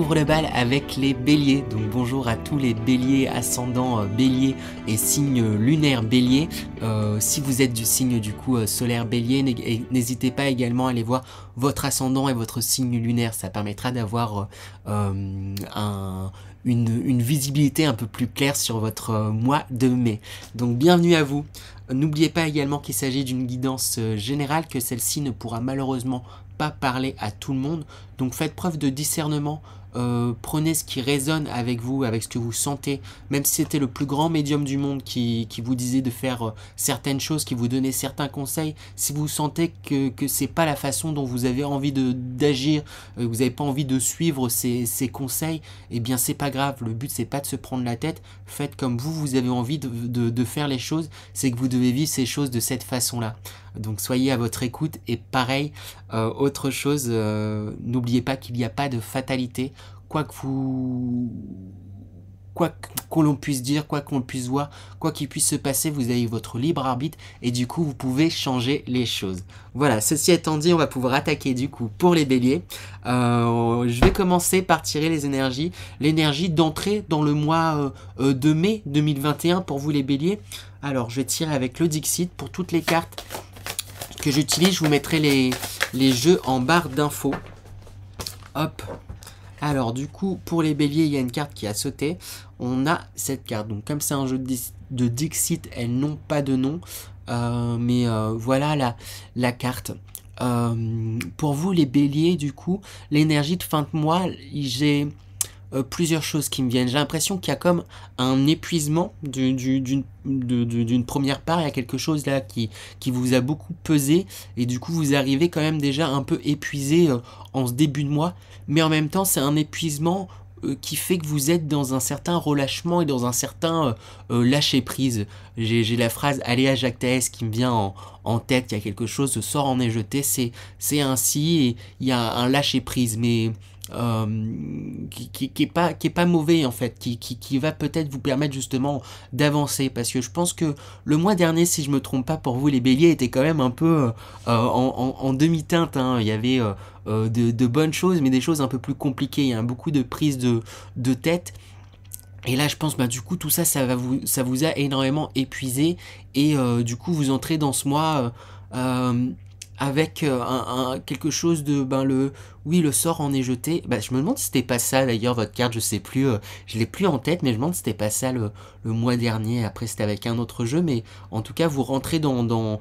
ouvre le bal avec les béliers. Donc bonjour à tous les béliers, ascendant bélier et signe lunaire bélier. Si vous êtes du signe du coup solaire bélier, n'hésitez pas également à aller voir votre ascendant et votre signe lunaire. Ça permettra d'avoir une visibilité un peu plus claire sur votre mois de mai. Donc bienvenue à vous. N'oubliez pas également qu'il s'agit d'une guidance générale, que celle-ci ne pourra malheureusement pas parler à tout le monde. Donc faites preuve de discernement. Prenez ce qui résonne avec vous, avec ce que vous sentez, même si c'était le plus grand médium du monde qui vous disait de faire certaines choses, qui vous donnait certains conseils. Si vous sentez que c'est pas la façon dont vous avez envie d'agir, vous n'avez pas envie de suivre ces conseils, eh bien c'est pas grave. Le but c'est pas de se prendre la tête. Faites comme vous avez envie de faire les choses. C'est que vous devez vivre ces choses de cette façon-là. Donc soyez à votre écoute. Et pareil, autre chose, n'oubliez pas qu'il n'y a pas de fatalité. Quoi qu'on l'on puisse dire, quoi qu'on puisse voir, quoi qu'il puisse se passer, vous avez votre libre arbitre et du coup vous pouvez changer les choses. Voilà, ceci étant dit, on va pouvoir attaquer du coup pour les béliers. Je vais commencer par tirer les énergies. L'énergie d'entrée dans le mois de mai 2021 pour vous les béliers. Alors je vais tirer avec le Dixit pour toutes les cartes que j'utilise. Je vous mettrai les jeux en barre d'infos. Hop. Alors du coup, pour les béliers, il y a une carte qui a sauté. On a cette carte. Donc comme c'est un jeu de Dixit, elles n'ont pas de nom. Mais voilà la carte. Pour vous les béliers, du coup, l'énergie de fin de mois, j'ai plusieurs choses qui me viennent. J'ai l'impression qu'il y a comme un épuisement d'une première part. Il y a quelque chose là qui vous a beaucoup pesé et du coup vous arrivez quand même déjà un peu épuisé en ce début de mois, mais en même temps c'est un épuisement qui fait que vous êtes dans un certain relâchement et dans un certain lâcher prise. J'ai la phrase Aléa Jactaès qui me vient en tête. Il y a quelque chose, le sort en est jeté, c'est ainsi, et il y a un lâcher prise, mais qui est pas mauvais en fait, qui va peut-être vous permettre justement d'avancer, parce que je pense que le mois dernier, si je me trompe pas, pour vous les béliers, était quand même un peu en demi-teinte, hein. Il y avait de bonnes choses, mais des choses un peu plus compliquées. Il y a beaucoup de prises de tête. Et là, je pense, du coup, tout ça, ça vous a énormément épuisé. Et du coup, vous entrez dans ce mois avec quelque chose de, le sort en est jeté. Je me demande si c'était pas ça, d'ailleurs, votre carte, je sais plus, je l'ai plus en tête, mais je me demande si c'était pas ça le mois dernier. Après, c'était avec un autre jeu, mais en tout cas, vous rentrez dans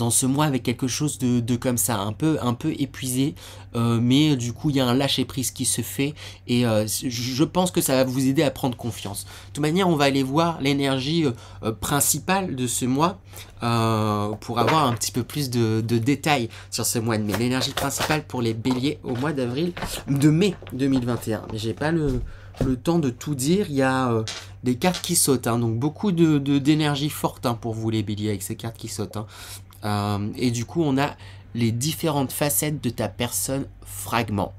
ce mois avec quelque chose de comme ça, un peu épuisé, mais du coup il y a un lâcher prise qui se fait, et je pense que ça va vous aider à prendre confiance. De toute manière, on va aller voir l'énergie principale de ce mois pour avoir un petit peu plus de détails sur ce mois de mai. L'énergie principale pour les béliers au mois de mai 2021. Mais j'ai pas le temps de tout dire. Il y a des cartes qui sautent, hein, donc beaucoup d'énergie forte, hein, pour vous les béliers avec ces cartes qui sautent, hein. Et du coup on a les différentes facettes de ta personne fragment.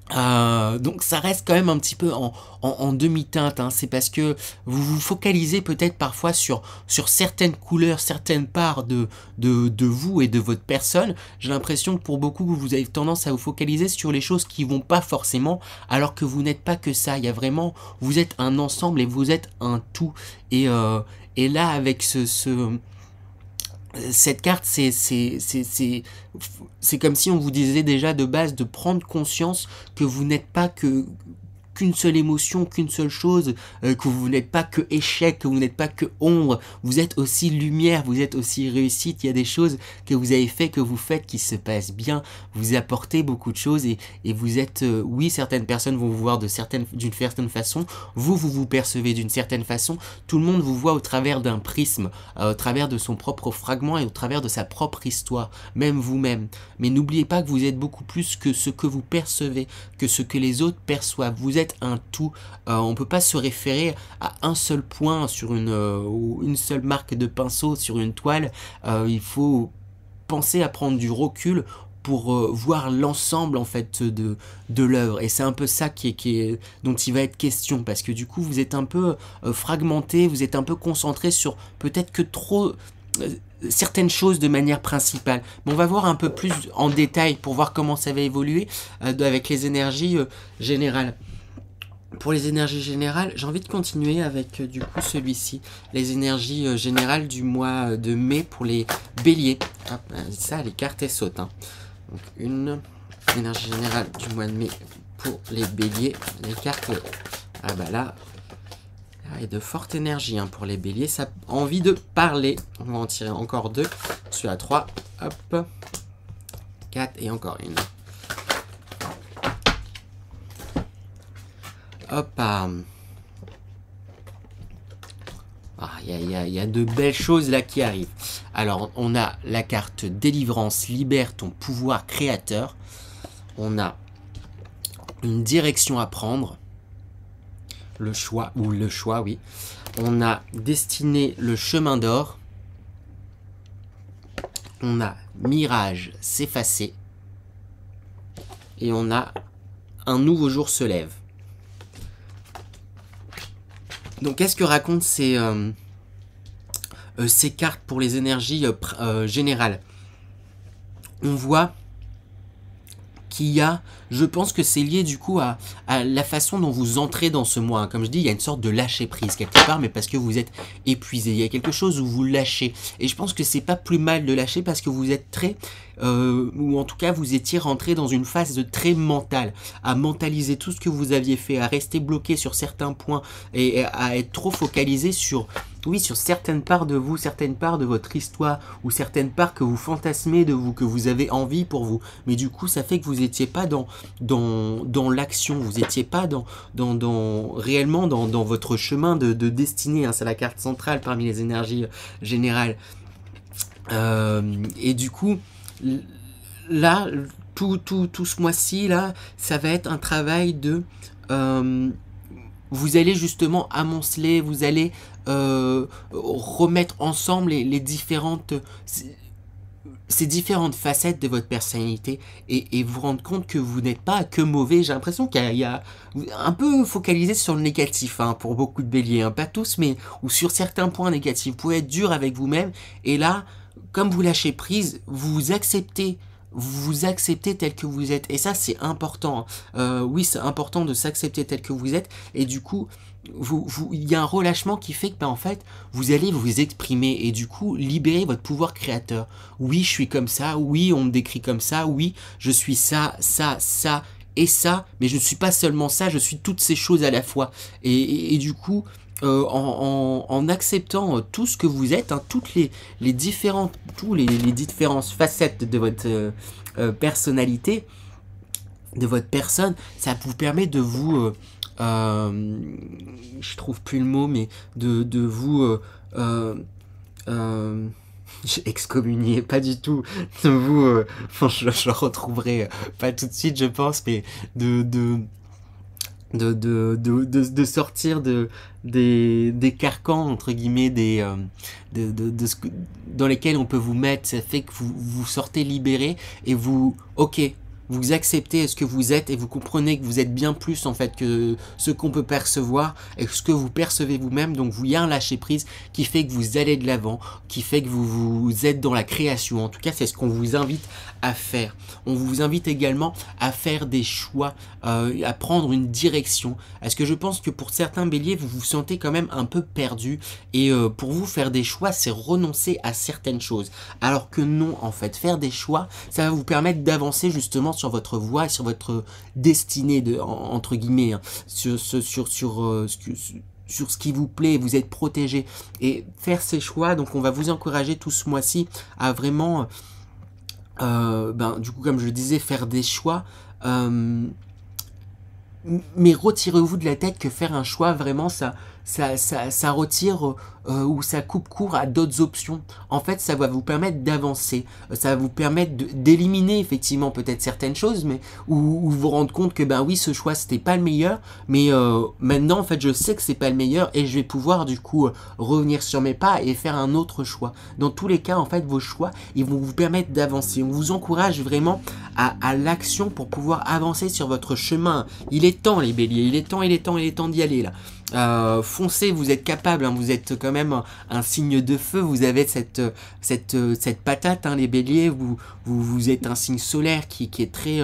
Donc ça reste quand même un petit peu en demi-teinte, hein. C'est parce que vous vous focalisez peut-être parfois sur certaines couleurs, certaines parts de vous et de votre personne. J'ai l'impression que pour beaucoup, vous avez tendance à vous focaliser sur les choses qui vont pas forcément, alors que vous n'êtes pas que ça. Il y a vraiment, vous êtes un ensemble et vous êtes un tout. Et là, avec cette carte, c'est comme si on vous disait déjà de base de prendre conscience que vous n'êtes pas qu'une seule émotion, qu'une seule chose, que vous n'êtes pas que échec, que vous n'êtes pas que ombre, vous êtes aussi lumière, vous êtes aussi réussite. Il y a des choses que vous avez fait, que vous faites, qui se passent bien, vous apportez beaucoup de choses, et vous êtes, oui, certaines personnes vont vous voir d'une certaine façon, vous percevez d'une certaine façon, tout le monde vous voit au travers d'un prisme, au travers de son propre fragment et au travers de sa propre histoire, même vous-même. Mais n'oubliez pas que vous êtes beaucoup plus que ce que vous percevez, que ce que les autres perçoivent. Vous êtes un tout. On peut pas se référer à un seul point sur une seule marque de pinceau sur une toile. Il faut penser à prendre du recul pour voir l'ensemble en fait de l'œuvre, et c'est un peu ça dont il va être question, parce que du coup vous êtes un peu fragmenté, vous êtes un peu concentré sur peut-être que trop certaines choses de manière principale. Mais on va voir un peu plus en détail pour voir comment ça va évoluer avec les énergies générales. Pour les énergies générales, j'ai envie de continuer avec du coup celui-ci, les énergies générales du mois de mai pour les béliers. Hop, ça, les cartes elles sautent. Hein. Donc une énergie générale du mois de mai pour les béliers. Les cartes, ah bah là, il y a de fortes énergies hein, pour les béliers. Ça a envie de parler. On va en tirer encore 2. Je suis à 3. Hop. 4 et encore une. Hop. Il y a de belles choses là qui arrivent. Alors, on a la carte délivrance, libère ton pouvoir créateur. On a une direction à prendre. Le choix, oui. On a destiné le chemin d'or. On a mirage s'effacer. Et on a un nouveau jour se lève. Donc, qu'est-ce que racontent ces cartes pour les énergies générales? On voit qu'il y a, je pense que c'est lié du coup à la façon dont vous entrez dans ce mois. Comme je dis, il y a une sorte de lâcher prise quelque part, mais parce que vous êtes épuisé. Il y a quelque chose où vous lâchez. Et je pense que c'est pas plus mal de lâcher parce que vous êtes très, ou en tout cas vous étiez rentré dans une phase de très mentale, à mentaliser tout ce que vous aviez fait, à rester bloqué sur certains points et à être trop focalisé sur... Oui, sur certaines parts de vous, certaines parts de votre histoire, ou certaines parts que vous fantasmez de vous, que vous avez envie pour vous. Mais du coup, ça fait que vous n'étiez pas dans l'action, vous n'étiez pas réellement dans votre chemin de destinée. Hein. C'est la carte centrale parmi les énergies générales. Et du coup, là, tout ce mois-ci, là, ça va être un travail de... vous allez justement amonceler, vous allez remettre ensemble ces différentes facettes de votre personnalité et vous rendre compte que vous n'êtes pas que mauvais. J'ai l'impression qu'il y a un peu focalisé sur le négatif hein, pour beaucoup de béliers, hein, pas tous, mais ou sur certains points négatifs. Vous pouvez être dur avec vous-même et là, comme vous lâchez prise, vous acceptez tel que vous êtes. Et ça, c'est important. Oui, c'est important de s'accepter tel que vous êtes. Et du coup, il y a un relâchement qui fait que, ben, en fait, vous allez vous exprimer et du coup, libérer votre pouvoir créateur. Oui, je suis comme ça. Oui, on me décrit comme ça. Oui, je suis ça et ça. Mais je ne suis pas seulement ça, je suis toutes ces choses à la fois. Et du coup... en acceptant tout ce que vous êtes, hein, toutes les différentes facettes de votre personnalité, de votre personne, ça vous permet de vous, je trouve plus le mot, mais de vous excommunier, pas du tout, de vous, je le retrouverai pas tout de suite, je pense, mais de sortir des carcans entre guillemets dans lesquels on peut vous mettre. Ça fait que vous sortez libéré et vous vous acceptez ce que vous êtes et vous comprenez que vous êtes bien plus en fait que ce qu'on peut percevoir et ce que vous percevez vous-même. Donc il y a un lâcher prise qui fait que vous allez de l'avant, qui fait que vous êtes dans la création. En tout cas, c'est ce qu'on vous invite à faire. On vous invite également à faire des choix, à prendre une direction. Parce que je pense que pour certains béliers, vous vous sentez quand même un peu perdu et pour vous, faire des choix, c'est renoncer à certaines choses. Alors que non, en fait, faire des choix, ça va vous permettre d'avancer justement sur votre voie, sur votre destinée, entre guillemets, hein, sur ce qui vous plaît, vous êtes protégé. Et faire ces choix, donc on va vous encourager tout ce mois-ci à vraiment, du coup, comme je le disais, faire des choix, mais retirez-vous de la tête que faire un choix, vraiment, ça retire ou ça coupe court à d'autres options. En fait, ça va vous permettre d'avancer, ça va vous permettre d'éliminer effectivement peut-être certaines choses, mais ou vous rendre compte que ben oui, ce choix c'était pas le meilleur, mais maintenant en fait je sais que c'est pas le meilleur et je vais pouvoir du coup revenir sur mes pas et faire un autre choix. Dans tous les cas, en fait, vos choix, ils vont vous permettre d'avancer. On vous encourage vraiment à l'action pour pouvoir avancer sur votre chemin. Il est temps les béliers, il est temps d'y aller là. Foncez, vous êtes capable, hein, vous êtes quand même un signe de feu, vous avez cette patate, hein, les béliers, vous êtes un signe solaire qui est très...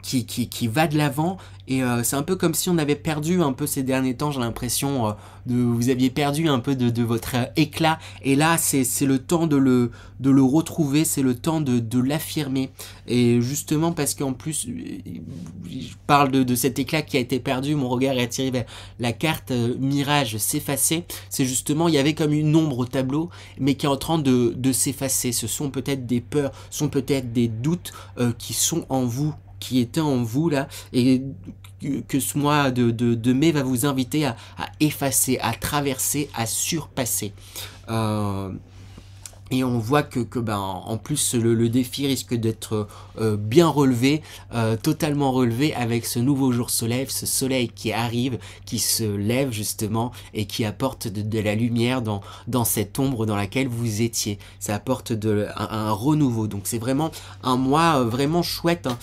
qui va de l'avant, et c'est un peu comme si on avait perdu un peu ces derniers temps, j'ai l'impression, vous aviez perdu un peu de votre éclat, et là c'est le temps de le retrouver, c'est le temps de l'affirmer, et justement parce qu'en plus je parle de cet éclat qui a été perdu, mon regard est attiré vers la carte mirage s'effacer, c'est justement, il y avait comme une ombre au tableau, mais qui est en train de s'effacer, ce sont peut-être des peurs, ce sont peut-être des doutes qui sont en vous, qui était en vous là, et que ce mois de mai va vous inviter à effacer, à traverser, à surpasser. Et on voit que ben, en plus le défi risque d'être bien relevé, totalement relevé avec ce nouveau jour soleil, ce soleil qui arrive, qui se lève justement et qui apporte de la lumière dans cette ombre dans laquelle vous étiez. Ça apporte un renouveau. Donc c'est vraiment un mois vraiment chouette, hein,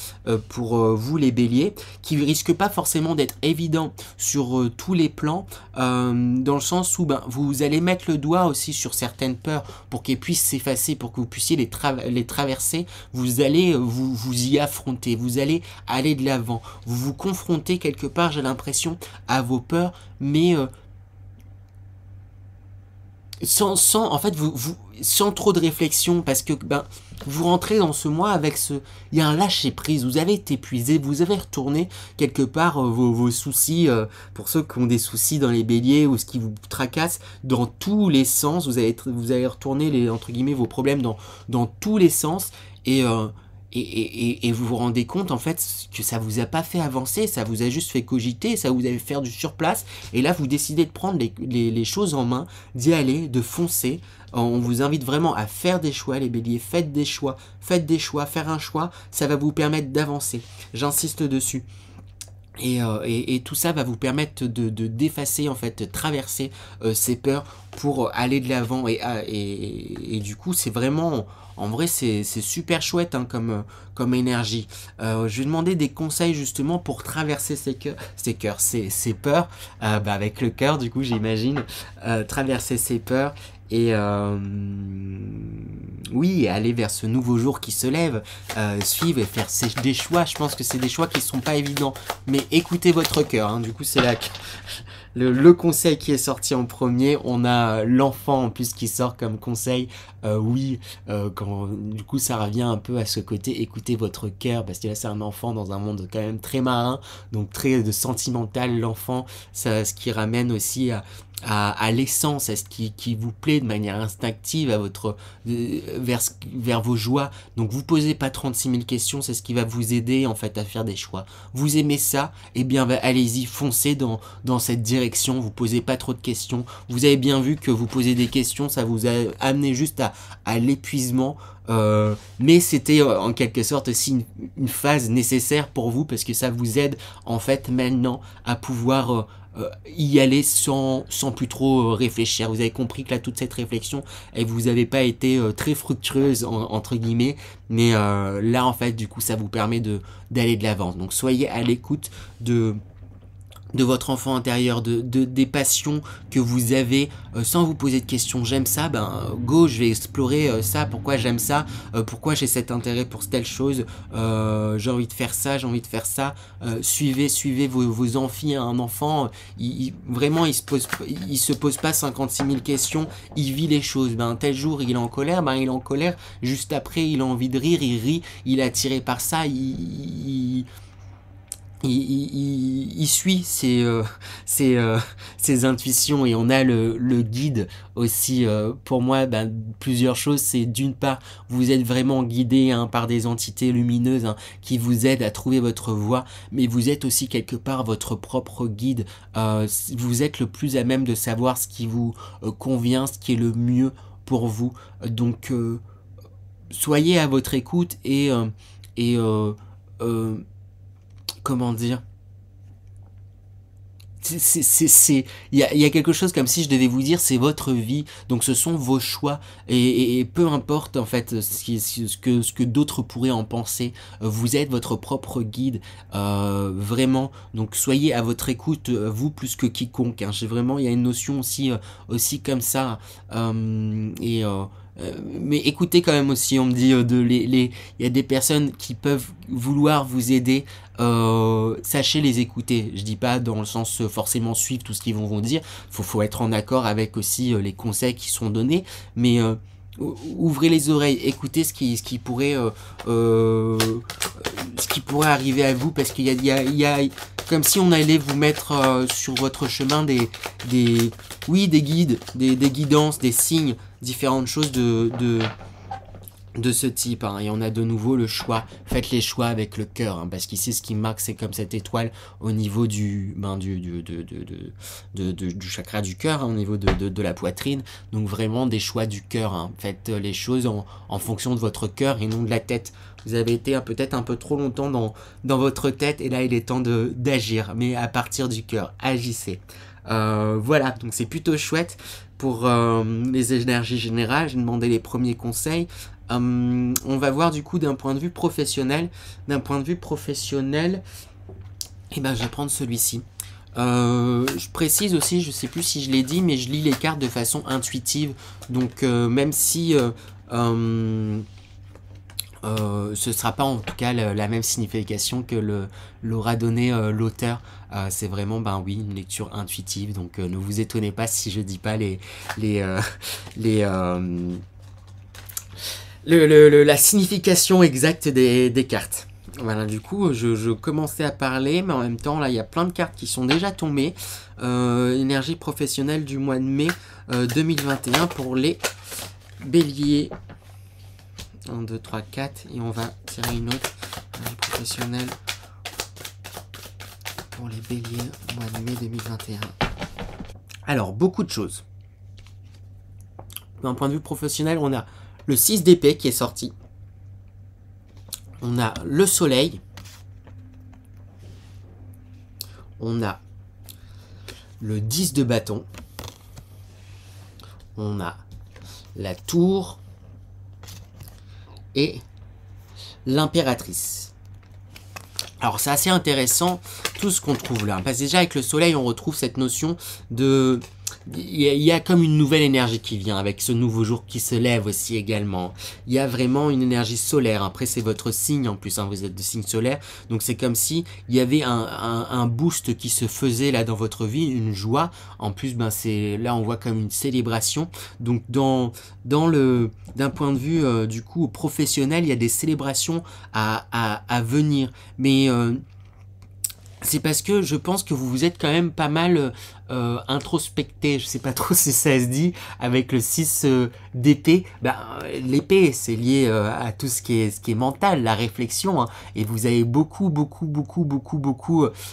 pour vous les béliers, qui risque pas forcément d'être évident sur tous les plans, dans le sens où ben, vous allez mettre le doigt aussi sur certaines peurs pour qu'elles puissent s'effacer, pour que vous puissiez les traverser. Vous allez vous y affronter, vous allez aller de l'avant, vous vous confrontez quelque part, j'ai l'impression, à vos peurs, mais en fait, sans trop de réflexion, parce que ben, vous rentrez dans ce mois avec il y a un lâcher prise, vous avez été épuisé, vous avez retourné quelque part vos soucis, pour ceux qui ont des soucis dans les béliers ou ce qui vous tracasse, dans tous les sens, vous avez retourné entre guillemets vos problèmes dans tous les sens, et vous vous rendez compte en fait que ça vous a pas fait avancer, ça vous a juste fait cogiter, ça vous a fait faire du surplace, et là vous décidez de prendre les choses en main, d'y aller, de foncer. On vous invite vraiment à faire des choix, les béliers, faites des choix, faire un choix, ça va vous permettre d'avancer, j'insiste dessus. Et tout ça va vous permettre de d'effacer, en fait, de traverser ces peurs pour aller de l'avant, et du coup c'est vraiment, en vrai c'est super chouette, hein, comme énergie. Je vais demander des conseils justement pour traverser ces peurs, bah, avec le cœur du coup j'imagine, traverser ces peurs, et oui, aller vers ce nouveau jour qui se lève, suivre et faire des choix. Je pense que c'est des choix qui sont pas évidents, mais écoutez votre cœur, hein. Du coup c'est là que le conseil qui est sorti en premier, on a l'enfant en plus qui sort comme conseil. Oui, du coup ça revient un peu à ce côté écoutez votre cœur, parce que là c'est un enfant dans un monde quand même très marin, donc très de sentimental. L'enfant, ce qui ramène aussi à l'essence, à ce qui vous plaît de manière instinctive, vers vos joies. Donc vous posez pas 36 000 questions, c'est ce qui va vous aider en fait à faire des choix. Vous aimez ça, et bien allez-y, foncez dans cette direction, vous posez pas trop de questions. Vous avez bien vu que vous posez des questions, ça vous a amené juste à l'épuisement, mais c'était en quelque sorte aussi une phase nécessaire pour vous, parce que ça vous aide en fait maintenant à pouvoir y aller sans plus trop réfléchir. Vous avez compris que là toute cette réflexion, et vous n'avez pas été très fructueuse entre guillemets, mais là en fait du coup ça vous permet d'aller de l'avant. Donc soyez à l'écoute de votre enfant intérieur, des passions que vous avez, sans vous poser de questions. J'aime ça, ben go, je vais explorer ça, pourquoi j'aime ça, pourquoi j'ai cet intérêt pour telle chose, j'ai envie de faire ça, suivez vos envies. Un enfant, vraiment il se pose pas 56 000 questions, il vit les choses. Ben tel jour il est en colère, ben il est en colère, juste après il a envie de rire, il rit, il est attiré par ça, il suit ses intuitions, et on a le guide aussi. Pour moi, ben, plusieurs choses, c'est d'une part, vous êtes vraiment guidé, hein, par des entités lumineuses, hein, qui vous aident à trouver votre voie, mais vous êtes aussi quelque part votre propre guide. Vous êtes le plus à même de savoir ce qui vous convient, ce qui est le mieux pour vous. Donc soyez à votre écoute, et comment dire, il y a quelque chose comme si je devais vous dire, c'est votre vie, donc ce sont vos choix, et peu importe en fait ce que d'autres pourraient en penser, vous êtes votre propre guide, vraiment, donc soyez à votre écoute, vous plus que quiconque, hein. J'ai vraiment, il y a une notion aussi, aussi comme ça, et mais écoutez quand même aussi, on me dit il y a des personnes qui peuvent vouloir vous aider, sachez les écouter. Je dis pas dans le sens forcément suivre tout ce qu'ils vont vous dire. Faut être en accord avec aussi les conseils qui sont donnés, mais ouvrez les oreilles, écoutez ce qui pourrait arriver à vous, parce qu'il il y a comme si on allait vous mettre sur votre chemin oui, des guides, des guidances, des signes, différentes choses de ce type, hein. Et on a de nouveau le choix. Faites les choix avec le cœur, hein, parce qu'ici ce qui marque, c'est comme cette étoile au niveau du chakra du cœur, hein, au niveau de la poitrine. Donc vraiment des choix du cœur, hein. Faites les choses en fonction de votre cœur et non de la tête. Vous avez été peut-être un peu trop longtemps dans votre tête, et là il est temps d'agir, mais à partir du cœur. Agissez. Voilà, donc c'est plutôt chouette pour les énergies générales. J'ai demandé les premiers conseils. On va voir du coup d'un point de vue professionnel. D'un point de vue professionnel, eh ben, je vais prendre celui-ci. Je précise aussi, je sais plus si je l'ai dit, mais je lis les cartes de façon intuitive. Donc même si ce sera pas en tout cas la même signification que l'aura donné l'auteur. C'est vraiment, ben oui, une lecture intuitive. Donc ne vous étonnez pas si je dis pas la signification exacte des cartes. Voilà, du coup, je commençais à parler, mais en même temps, là, il y a plein de cartes qui sont déjà tombées. Énergie professionnelle du mois de mai 2021 pour les béliers. 1, 2, 3, 4. Et on va tirer une autre. Énergie professionnelle pour les béliers, mois de mai 2021. Alors, beaucoup de choses. D'un point de vue professionnel, on a le 6 d'épée qui est sorti. On a le soleil. On a le 10 de bâton. On a la tour. Et l'impératrice. Alors c'est assez intéressant tout ce qu'on trouve là. Parce que déjà avec le soleil, on retrouve cette notion de... Il y a comme une nouvelle énergie qui vient avec ce nouveau jour qui se lève aussi également. Il y a vraiment une énergie solaire. Après, c'est votre signe en plus, hein, vous êtes de signe solaire. Donc c'est comme si il y avait un boost qui se faisait là dans votre vie, une joie. En plus, ben c'est là on voit comme une célébration. Donc d'un point de vue du coup professionnel, il y a des célébrations à venir. Mais c'est parce que je pense que vous vous êtes quand même pas mal introspecté, je sais pas trop si ça se dit, avec le 6 d'épée. Ben, l'épée, c'est lié à tout ce qui est mental, la réflexion, hein, et vous avez beaucoup,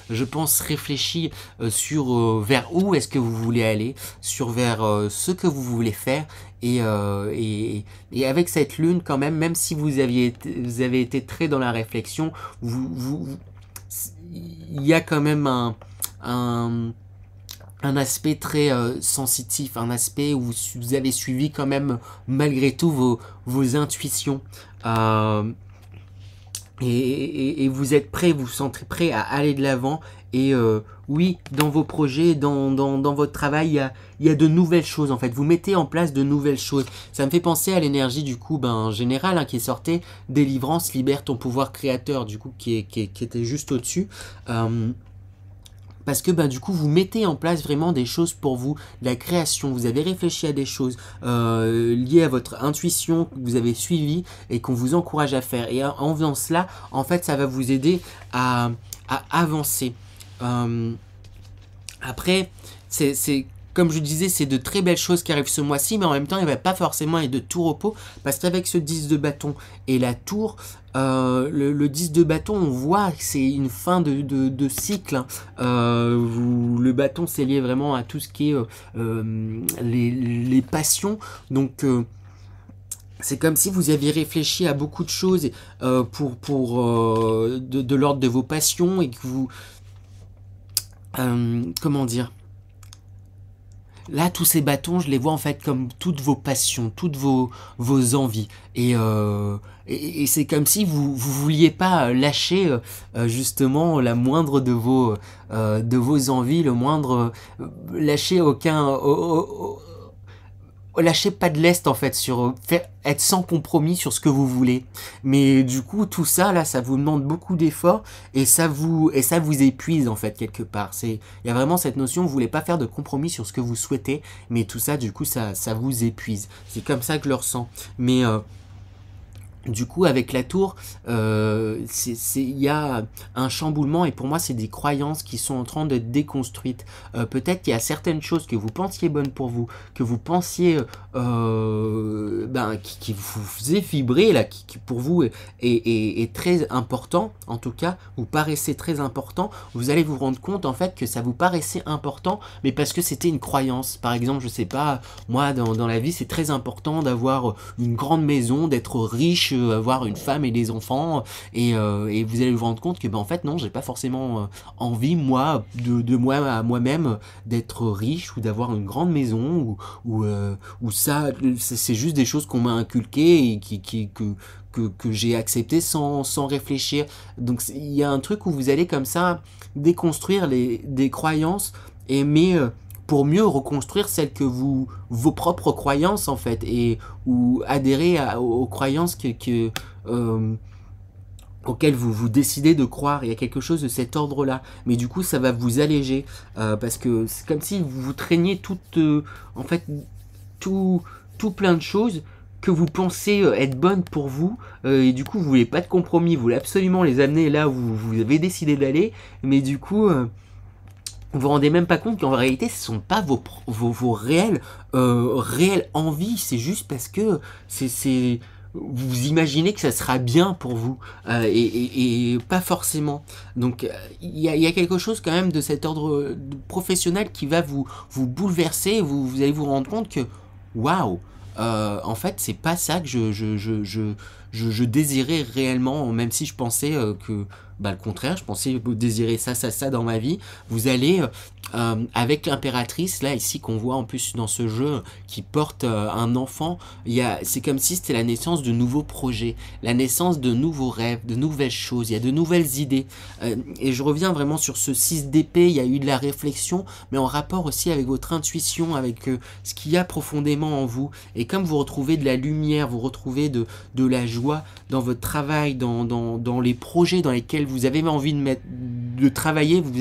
je pense, réfléchi sur vers où est-ce que vous voulez aller, vers ce que vous voulez faire, et avec cette lune quand même si vous avez été très dans la réflexion, il y a quand même un aspect très sensitif, un aspect où vous avez suivi quand même malgré tout vos intuitions, et vous êtes prêt, vous vous sentez prêt à aller de l'avant, et oui, dans vos projets, dans votre travail, il y a de nouvelles choses en fait, vous mettez en place de nouvelles choses. Ça me fait penser à l'énergie du coup générale, hein, qui sortait, délivrance, libère ton pouvoir créateur, du coup qui était juste au-dessus. Parce que du coup vous mettez en place vraiment des choses pour vous, de la création, vous avez réfléchi à des choses liées à votre intuition que vous avez suivi et qu'on vous encourage à faire, et en faisant cela en fait ça va vous aider à avancer. Après c'est comme je disais, c'est de très belles choses qui arrivent ce mois-ci, mais en même temps, il ne va pas forcément être de tout repos, parce qu'avec ce 10 de bâton et la tour, le 10 de bâton, on voit que c'est une fin de cycle, hein. Le bâton, c'est lié vraiment à tout ce qui est les passions, donc... c'est comme si vous aviez réfléchi à beaucoup de choses de l'ordre de vos passions, et que vous... comment dire? Là, tous ces bâtons, je les vois en fait comme toutes vos passions, toutes vos envies. Et c'est comme si vous vouliez pas lâcher justement la moindre de vos envies, le moindre lâcher lâchez pas de lest en fait sur être sans compromis sur ce que vous voulez. Mais du coup tout ça là ça vous demande beaucoup d'efforts et ça vous épuise en fait quelque part. Il y a vraiment cette notion vous voulez pas faire de compromis sur ce que vous souhaitez, mais tout ça du coup ça vous épuise. C'est comme ça que je le ressens. Mais du coup, avec la tour, il y a un chamboulement et pour moi, c'est des croyances qui sont en train de déconstruites. Peut-être qu'il y a certaines choses que vous pensiez bonnes pour vous, que vous pensiez qui vous faisaient vibrer, là, qui pour vous est très important, en tout cas, vous paraissez très important, vous allez vous rendre compte en fait que ça vous paraissait important, mais parce que c'était une croyance. Par exemple, je sais pas, moi, dans la vie, c'est très important d'avoir une grande maison, d'être riche, avoir une femme et des enfants, et vous allez vous rendre compte que en fait non, j'ai pas forcément envie moi de moi à moi-même d'être riche ou d'avoir une grande maison ou ça c'est juste des choses qu'on m'a inculquées et que j'ai accepté sans réfléchir. Donc il y a un truc où vous allez comme ça déconstruire des croyances mais pour mieux reconstruire celles que vos propres croyances en fait ou adhérer aux croyances euh, auxquelles vous décidez de croire. Il y a quelque chose de cet ordre là, mais du coup ça va vous alléger parce que c'est comme si vous traîniez en fait tout tout plein de choses que vous pensez être bonnes pour vous et du coup vous voulez pas de compromis, vous voulez absolument les amener là où vous avez décidé d'aller, mais du coup vous vous rendez même pas compte qu'en réalité ce sont pas vos réelles envies, c'est juste parce que vous imaginez que ça sera bien pour vous et pas forcément. Donc il y a quelque chose quand même de cet ordre professionnel qui va vous bouleverser, vous allez vous rendre compte que waouh, en fait c'est pas ça que je désirais réellement, même si je pensais que le contraire, je pensais désirer ça dans ma vie. Vous allez avec l'impératrice là ici qu'on voit en plus dans ce jeu qui porte un enfant, c'est comme si c'était la naissance de nouveaux projets, la naissance de nouveaux rêves, de nouvelles choses, il y a de nouvelles idées. Et je reviens vraiment sur ce 6 d'épée, il y a eu de la réflexion, mais en rapport aussi avec votre intuition, avec ce qu'il y a profondément en vous. Et comme vous retrouvez de la lumière, vous retrouvez de la joie dans votre travail, dans les projets dans lesquels vous avez envie de travailler, il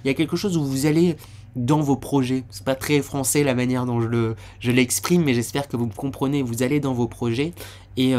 y a quelque chose où vous allez dans vos projets. C'est pas très français la manière dont je l'exprime, mais j'espère que vous me comprenez. Vous allez dans vos projets et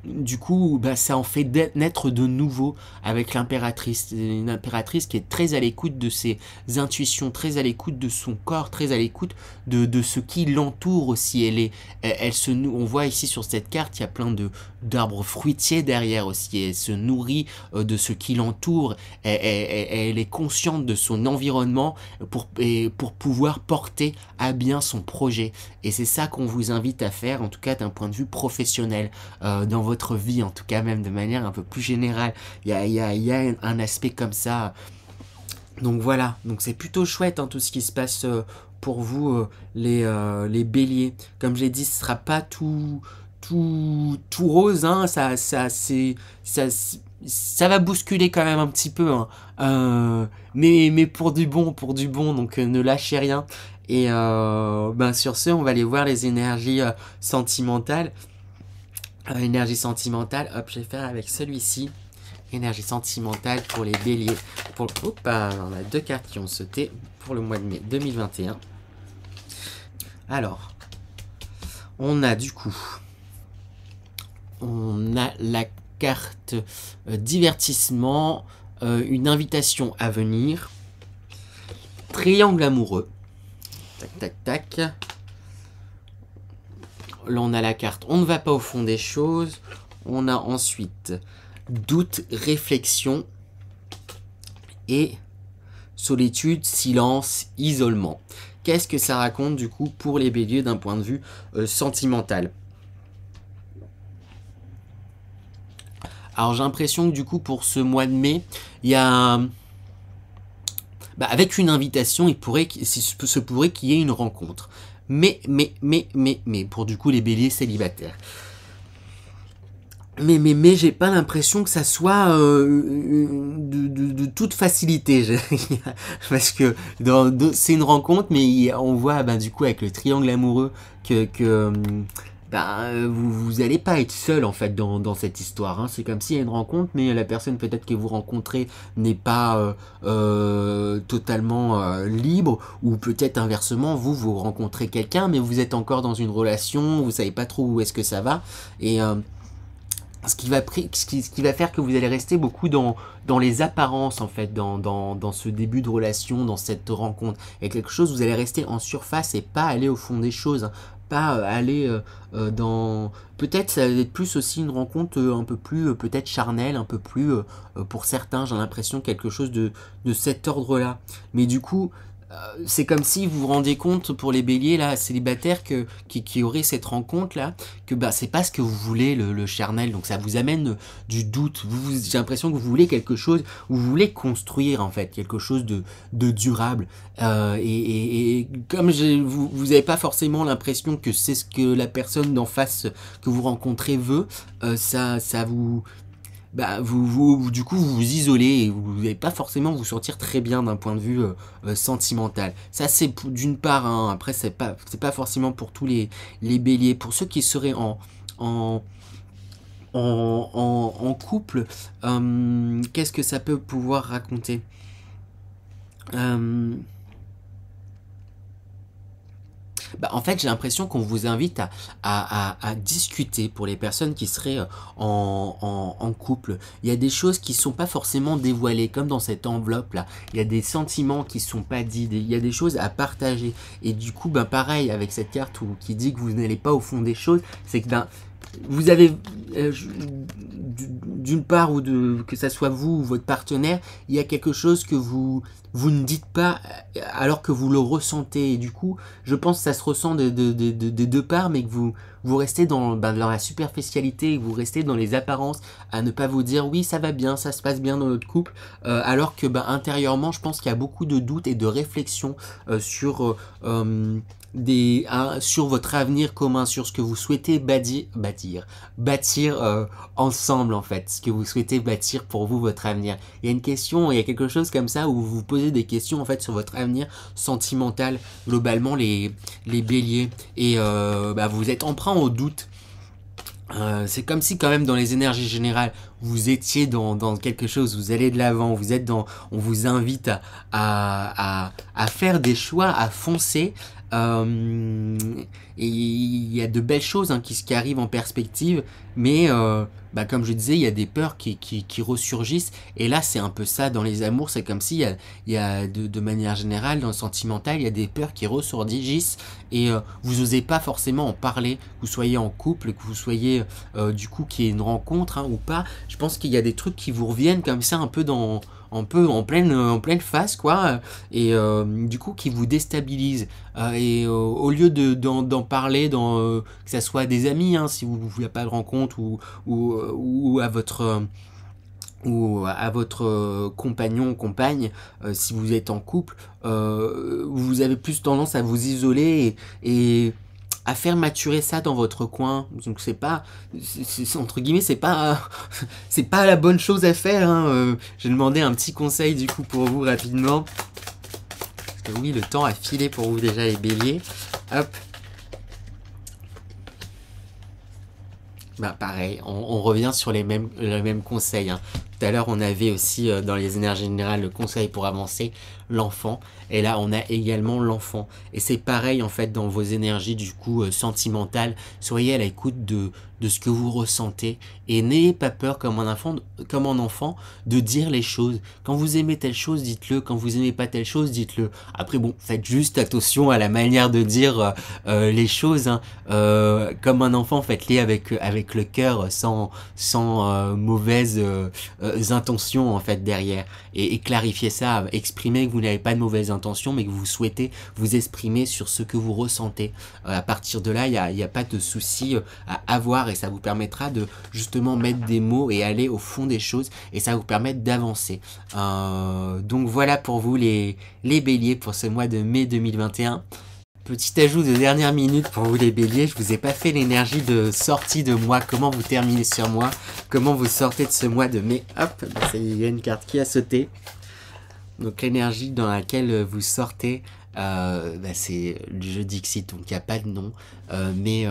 du coup, ça en fait naître de nouveau avec l'impératrice. Une impératrice qui est très à l'écoute de ses intuitions, très à l'écoute de son corps, très à l'écoute de ce qui l'entoure aussi. On voit ici sur cette carte, il y a plein d'arbres fruitiers derrière aussi. Elle se nourrit de ce qui l'entoure. Elle est consciente de son environnement pour pouvoir porter à bien son projet. Et c'est ça qu'on vous invite à faire, en tout cas d'un point de vue professionnel, dans votre vie, en tout cas même de manière un peu plus générale. Il y a un aspect comme ça. Donc voilà, donc c'est plutôt chouette tout ce qui se passe pour vous les béliers. Comme j'ai dit, ce sera pas tout rose, ça va bousculer quand même un petit peu, mais pour du bon, donc ne lâchez rien. Et sur ce, on va aller voir les énergies sentimentales. Énergie sentimentale, hop, je vais faire avec celui-ci. Énergie sentimentale pour les béliers. On a 2 cartes qui ont sauté pour le mois de mai 2021. Alors, on a la carte divertissement, une invitation à venir, triangle amoureux, tac tac tac. Là on a la carte on ne va pas au fond des choses, on a ensuite doute, réflexion et solitude, silence, isolement. Qu'est-ce que ça raconte du coup pour les béliers d'un point de vue sentimental? Alors j'ai l'impression que du coup pour ce mois de mai, il y a bah, avec une invitation, se pourrait qu'il y ait une rencontre. Mais, pour du coup les béliers célibataires. Mais j'ai pas l'impression que ça soit de toute facilité. Parce que c'est une rencontre, mais on voit du coup avec le triangle amoureux que vous allez pas être seul en fait dans cette histoire. Hein. C'est comme s'il y a une rencontre, mais la personne peut-être que vous rencontrez n'est pas totalement libre, ou peut-être inversement, vous rencontrez quelqu'un, mais vous êtes encore dans une relation, vous savez pas trop où est-ce que ça va, et ce qui va faire que vous allez rester beaucoup dans les apparences en fait, dans ce début de relation, dans cette rencontre. Et quelque chose, vous allez rester en surface et pas aller au fond des choses. Hein. Pas aller dans... Peut-être ça va être plus aussi une rencontre un peu plus peut-être charnelle, un peu plus pour certains, j'ai l'impression quelque chose de cet ordre-là. Mais du coup, c'est comme si vous vous rendiez compte pour les béliers là célibataires qui auraient cette rencontre là, que c'est pas ce que vous voulez le charnel, donc ça vous amène du doute. J'ai l'impression que vous voulez quelque chose, vous voulez construire en fait quelque chose de durable, et comme vous avez pas forcément l'impression que c'est ce que la personne d'en face que vous rencontrez veut, ça vous du coup vous vous isolez et vous n'allez pas forcément vous sentir très bien d'un point de vue sentimental. Ça c'est d'une part, hein. Après c'est pas forcément pour tous les béliers. Pour ceux qui seraient en couple, qu'est-ce que ça peut pouvoir raconter? En fait, j'ai l'impression qu'on vous invite à discuter pour les personnes qui seraient en couple. Il y a des choses qui ne sont pas forcément dévoilées, comme dans cette enveloppe-là. Il y a des sentiments qui ne sont pas dits, il y a des choses à partager. Et du coup, pareil, avec cette carte qui dit que vous n'allez pas au fond des choses, c'est que vous avez, d'une part, que ça soit vous ou votre partenaire, il y a quelque chose que vous ne dites pas alors que vous le ressentez. Et du coup, je pense que ça se ressent des deux parts, mais que vous restez dans la superficialité, vous restez dans les apparences, à ne pas vous dire oui, ça va bien, ça se passe bien dans notre couple, alors que intérieurement, je pense qu'il y a beaucoup de doutes et de réflexions sur sur votre avenir commun, sur ce que vous souhaitez bâtir ensemble en fait, ce que vous souhaitez bâtir pour vous, votre avenir. Il y a une question, il y a quelque chose comme ça où vous vous posez des questions en fait sur votre avenir sentimental, globalement les béliers, et vous êtes emprunt au doute. C'est comme si quand même dans les énergies générales vous étiez dans quelque chose, vous allez de l'avant, on vous invite à faire des choix, à foncer, et il y a de belles choses qui arrivent en perspective, mais comme je disais, il y a des peurs qui ressurgissent, et là c'est un peu ça dans les amours. C'est comme s'il y a de manière générale dans le sentimental, il y a des peurs qui ressurgissent, et vous n'osez pas forcément en parler, que vous soyez en couple, que vous soyez du coup qu'il y ait une rencontre ou pas. Je pense qu'il y a des trucs qui vous reviennent comme ça un peu en pleine face quoi, et du coup qui vous déstabilisent, et au lieu d'en parler, que ça soit des amis, si vous n'avez pas de rencontre, ou à votre compagnon ou compagne, si vous êtes en couple, vous avez plus tendance à vous isoler et à faire maturer ça dans votre coin. Donc entre guillemets, c'est pas la bonne chose à faire. J'ai demandé un petit conseil du coup pour vous rapidement. Parce que oui, le temps a filé pour vous déjà les béliers. Hop. Pareil, on revient sur les mêmes conseils. Tout à l'heure, on avait aussi dans les énergies générales le conseil pour avancer, l'enfant. Et là, on a également l'enfant. Et c'est pareil en fait dans vos énergies du coup sentimentales. Soyez à l'écoute de ce que vous ressentez et n'ayez pas peur comme un enfant de dire les choses. Quand vous aimez telle chose, dites-le. Quand vous aimez pas telle chose, dites-le. Après faites juste attention à la manière de dire les choses. Comme un enfant, faites-les avec le cœur, sans mauvaise intentions en fait derrière et clarifier ça, exprimer que vous n'avez pas de mauvaises intentions mais que vous souhaitez vous exprimer sur ce que vous ressentez. À partir de là, il n'y a pas de souci à avoir et ça vous permettra de justement mettre des mots et aller au fond des choses et ça va vous permettre d'avancer. Donc voilà pour vous les béliers pour ce mois de mai 2021. Petit ajout de dernière minute pour vous les béliers, je vous ai pas fait l'énergie de sortie de mois, comment vous terminez sur mois, comment vous sortez de ce mois de mai. Hop, il y a une carte qui a sauté. Donc l'énergie dans laquelle vous sortez, c'est le jeu Dixit, donc il n'y a pas de nom, mais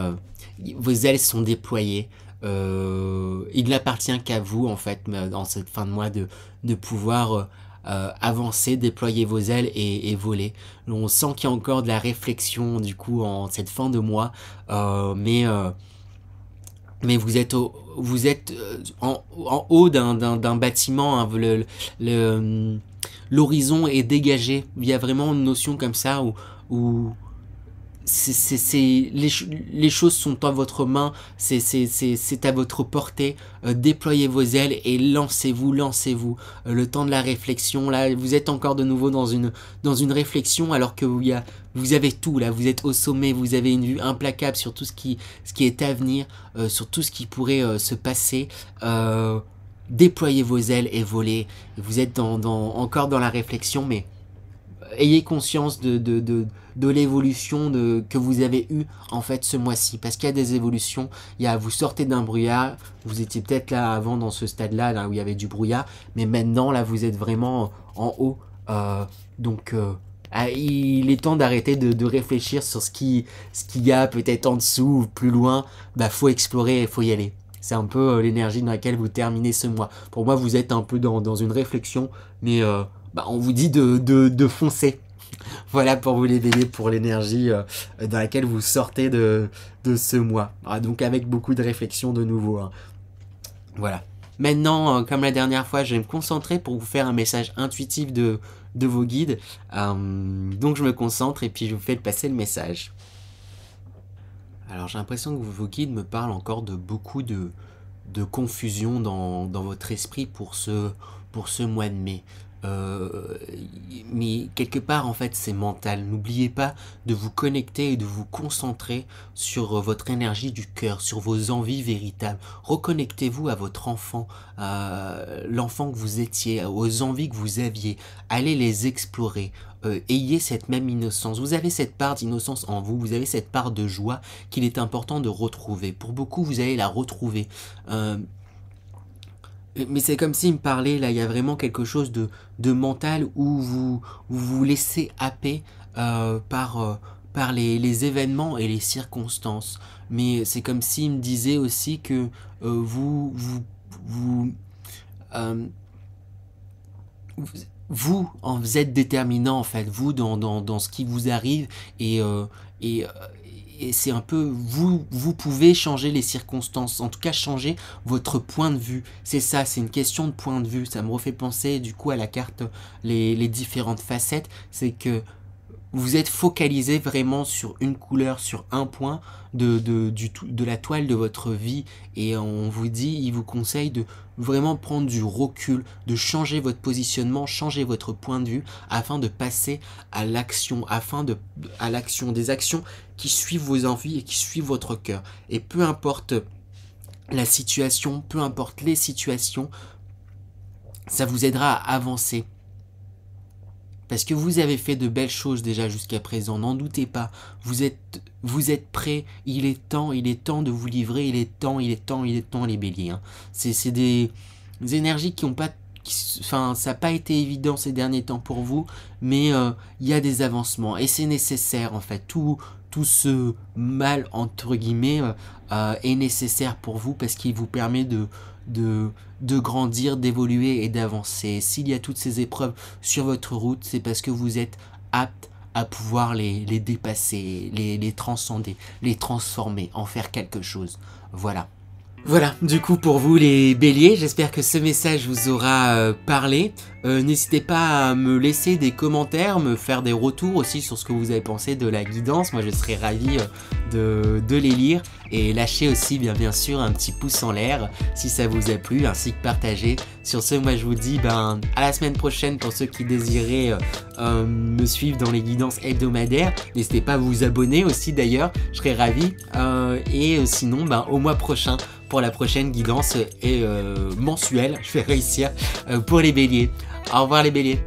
vos ailes sont déployées. Il n'appartient qu'à vous en fait, dans cette fin de mois, de pouvoir avancer, déployer vos ailes et voler. On sent qu'il y a encore de la réflexion du coup en cette fin de mois, mais vous êtes en haut d'un bâtiment, hein, l'horizon est dégagé. Il y a vraiment une notion comme ça où les choses sont à votre main, c'est à votre portée. Déployez vos ailes et lancez-vous. Le temps de la réflexion, là, vous êtes encore de nouveau dans une réflexion alors que vous avez tout, là, vous êtes au sommet, vous avez une vue implacable sur tout ce qui est à venir, sur tout ce qui pourrait se passer. Déployez vos ailes et volez. Vous êtes encore dans la réflexion, mais ayez conscience de l'évolution que vous avez eue en fait ce mois-ci, parce qu'il y a des évolutions. Vous sortez d'un brouillard, vous étiez peut-être là avant dans ce stade-là, là où il y avait du brouillard, mais maintenant là vous êtes vraiment en haut, donc il est temps d'arrêter de réfléchir sur ce qu'il y a peut-être en dessous ou plus loin. Faut explorer, il faut y aller. C'est un peu l'énergie dans laquelle vous terminez ce mois. Pour moi, vous êtes un peu dans une réflexion, mais on vous dit de foncer. Voilà pour vous les béliers, pour l'énergie dans laquelle vous sortez de ce mois. Donc avec beaucoup de réflexion de nouveau. Hein. Voilà. Maintenant, comme la dernière fois, je vais me concentrer pour vous faire un message intuitif de vos guides. Donc je me concentre et puis je vous fais passer le message. Alors j'ai l'impression que vos guides me parlent encore de beaucoup de confusion dans votre esprit pour ce mois de mai. Mais quelque part en fait c'est mental. N'oubliez pas de vous connecter et de vous concentrer sur votre énergie du cœur, sur vos envies véritables. Reconnectez-vous à votre enfant, l'enfant que vous étiez, aux envies que vous aviez. Allez les explorer. Ayez cette même innocence. Vous avez cette part d'innocence en vous, vous avez cette part de joie qu'il est important de retrouver. Pour beaucoup, vous allez la retrouver. Mais c'est comme s'il me parlait, là, il y a vraiment quelque chose de mental où vous laissez happer par les événements et les circonstances. Mais c'est comme s'il me disait aussi que vous êtes déterminant en fait, vous dans ce qui vous arrive et c'est un peu, vous pouvez changer les circonstances, en tout cas changer votre point de vue. C'est ça, c'est une question de point de vue. Ça me refait penser du coup à la carte, les différentes facettes. C'est que vous êtes focalisé vraiment sur une couleur, sur un point de la toile de votre vie. Et on vous dit, il vous conseille de vraiment prendre du recul, de changer votre positionnement, changer votre point de vue afin de passer à l'action, des actions qui suivent vos envies et qui suivent votre cœur. Et peu importe la situation, peu importe les situations, ça vous aidera à avancer. Parce que vous avez fait de belles choses déjà jusqu'à présent, n'en doutez pas. Vous êtes prêts, il est temps de vous livrer, il est temps les béliers. Hein. C'est des énergies qui n'ont pas... ça n'a pas été évident ces derniers temps pour vous, mais il y a des avancements et c'est nécessaire en fait. Tout ce mal entre guillemets est nécessaire pour vous parce qu'il vous permet de grandir, d'évoluer et d'avancer. S'il y a toutes ces épreuves sur votre route, c'est parce que vous êtes apte à pouvoir les dépasser, les transcender, les transformer, en faire quelque chose. Voilà. Voilà, du coup pour vous les béliers, j'espère que ce message vous aura parlé. N'hésitez pas à me laisser des commentaires, me faire des retours aussi sur ce que vous avez pensé de la guidance. Moi je serais ravi de les lire. Et lâchez aussi bien sûr un petit pouce en l'air si ça vous a plu, ainsi que partagez. Sur ce, moi je vous dis à la semaine prochaine pour ceux qui désiraient me suivre dans les guidances hebdomadaires. N'hésitez pas à vous abonner aussi d'ailleurs, je serais ravi. Et sinon au mois prochain pour la prochaine guidance mensuelle, je vais réussir pour les béliers. Au revoir les béliers.